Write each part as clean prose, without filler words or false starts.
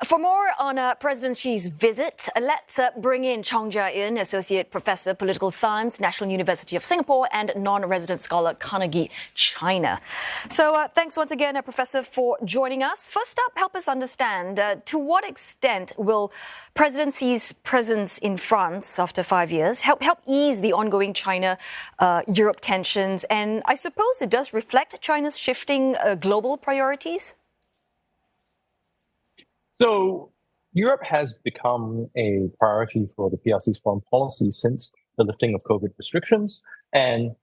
For more on President Xi's visit, let's bring in Chong Jia-in, Associate Professor, Political Science, National University of Singapore, and non-resident scholar, Carnegie, China. So thanks once again, Professor, for joining us. First up, help us understand, to what extent will President Xi's presence in France after 5 years help ease the ongoing China-Europe tensions? And I suppose it does reflect China's shifting global priorities? So Europe has become a priority for the PRC's foreign policy since the lifting of COVID restrictions, and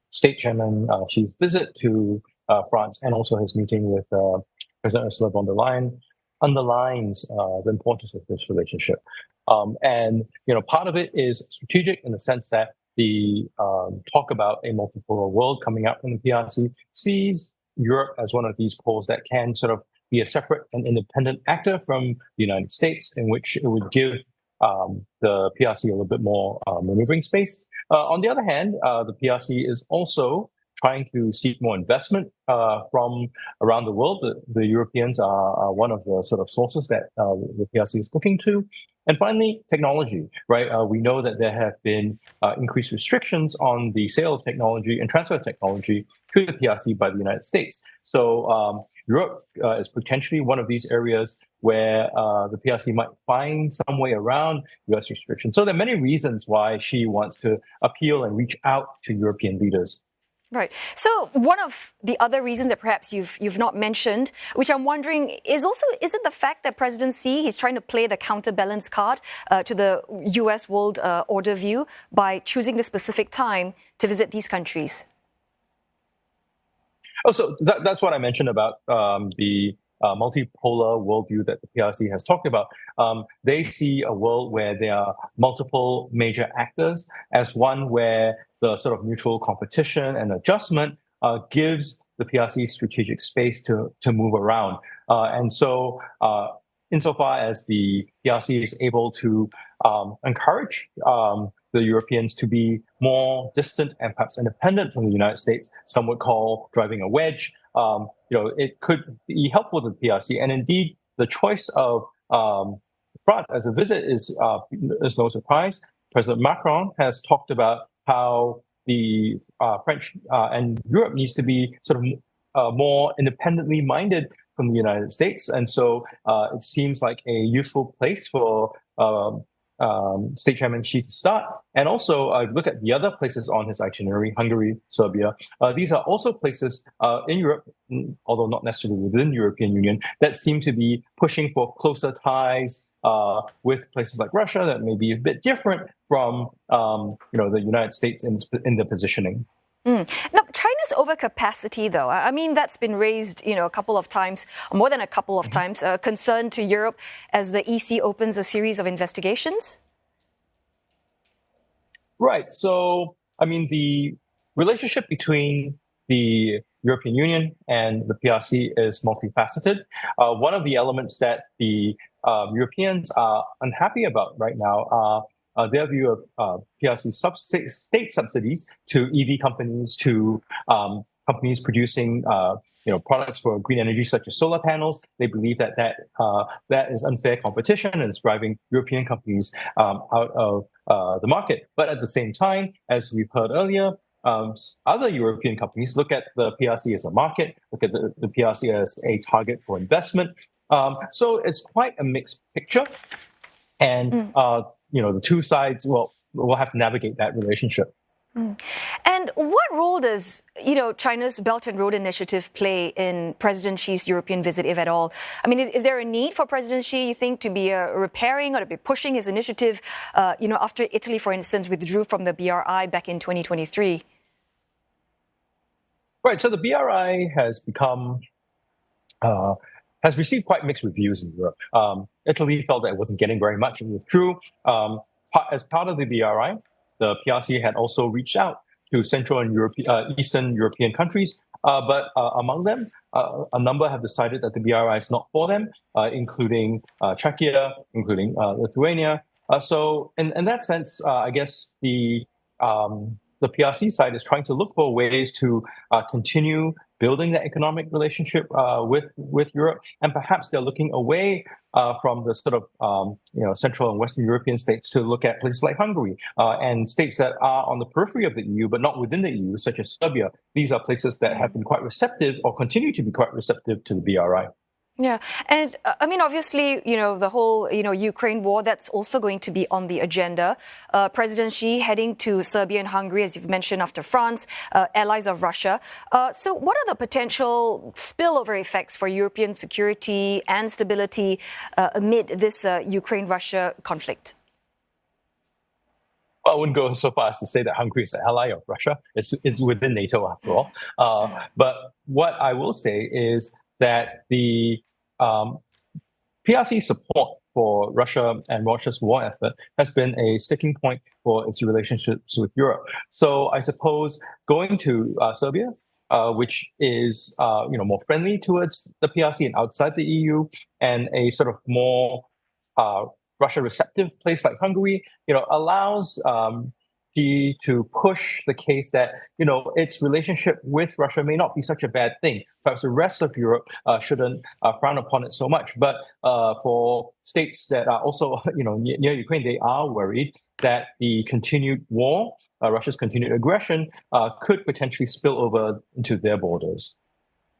State Chairman Xi's visit to France and also his meeting with President Ursula von der Leyen underlines the importance of this relationship. And part of it is strategic in the sense that the talk about a multipolar world coming out from the PRC sees Europe as one of these poles that can sort of be a separate and independent actor from the United States, in which it would give the PRC a little bit more maneuvering space. On the other hand, the PRC is also trying to seek more investment from around the world. The Europeans are one of the sort of sources that the PRC is looking to. And finally, technology, right? We know that there have been increased restrictions on the sale of technology and transfer of technology to the PRC by the United States. So Europe is potentially one of these areas where the PRC might find some way around US restrictions. So there are many reasons why Xi wants to appeal and reach out to European leaders. Right. So one of the other reasons that perhaps you've not mentioned, which I'm wondering, is it the fact that President Xi, he's trying to play the counterbalance card to the US world order view by choosing the specific time to visit these countries? Oh, so that's what I mentioned about the multipolar worldview that the PRC has talked about. They see a world where there are multiple major actors as one where the sort of mutual competition and adjustment gives the PRC strategic space to move around. And so insofar as the PRC is able to encourage the Europeans to be more distant and perhaps independent from the United States, some would call driving a wedge. It could be helpful to the PRC. And indeed, the choice of France as a visit is no surprise. President Macron has talked about how the French and Europe needs to be sort of more independently minded from the United States. And so it seems like a useful place for State Chairman Xi to start. And also look at the other places on his itinerary, Hungary, Serbia. These are also places in Europe, although not necessarily within the European Union, that seem to be pushing for closer ties with places like Russia that may be a bit different from the United States in the positioning. Now, China's overcapacity, though, I mean, that's been raised, a couple of times, more than a couple of times, concern to Europe as the EC opens a series of investigations? Right. So, I mean, the relationship between the European Union and the PRC is multifaceted. One of the elements that the Europeans are unhappy about right now are their view of PRC state subsidies to EV companies, to companies producing products for green energy such as solar panels. They believe that is unfair competition and it's driving European companies out of the market. But at the same time, as we've heard earlier, other European companies look at the PRC as a market, look at the PRC as a target for investment. So it's quite a mixed picture. And the two sides will have to navigate that relationship. And what role does, China's Belt and Road Initiative play in President Xi's European visit, if at all? I mean, is there a need for President Xi, you think, to be repairing or to be pushing his initiative, after Italy, for instance, withdrew from the BRI back in 2023? Right. So the BRI has become has received quite mixed reviews in Europe. Italy felt that it wasn't getting very much and withdrew. As part of the BRI, the PRC had also reached out to Central and Eastern European countries, but among them, a number have decided that the BRI is not for them, including Czechia, including Lithuania. So in that sense, I guess the the PRC side is trying to look for ways to continue building that economic relationship with Europe, and perhaps they're looking away from the sort of Central and Western European states to look at places like Hungary and states that are on the periphery of the EU but not within the EU, such as Serbia. These are places that have been quite receptive or continue to be quite receptive to the BRI. Yeah. And I mean, obviously, the whole, Ukraine war, that's also going to be on the agenda. President Xi heading to Serbia and Hungary, as you've mentioned, after France, allies of Russia. So what are the potential spillover effects for European security and stability amid this Ukraine-Russia conflict? Well, I wouldn't go so far as to say that Hungary is an ally of Russia. It's within NATO, after all. But what I will say is that the PRC support for Russia and Russia's war effort has been a sticking point for its relationships with Europe. So I suppose going to Serbia, which is more friendly towards the PRC and outside the EU, and a sort of more Russia receptive place like Hungary, allows to push the case that its relationship with Russia may not be such a bad thing. Perhaps the rest of Europe shouldn't frown upon it so much. But for states that are also near Ukraine, they are worried that the continued war, Russia's continued aggression, could potentially spill over into their borders.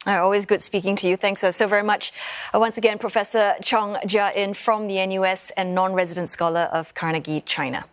Always good speaking to you. Thanks so very much. Once again, Professor Chong Jia-in from the NUS and non-resident scholar of Carnegie, China.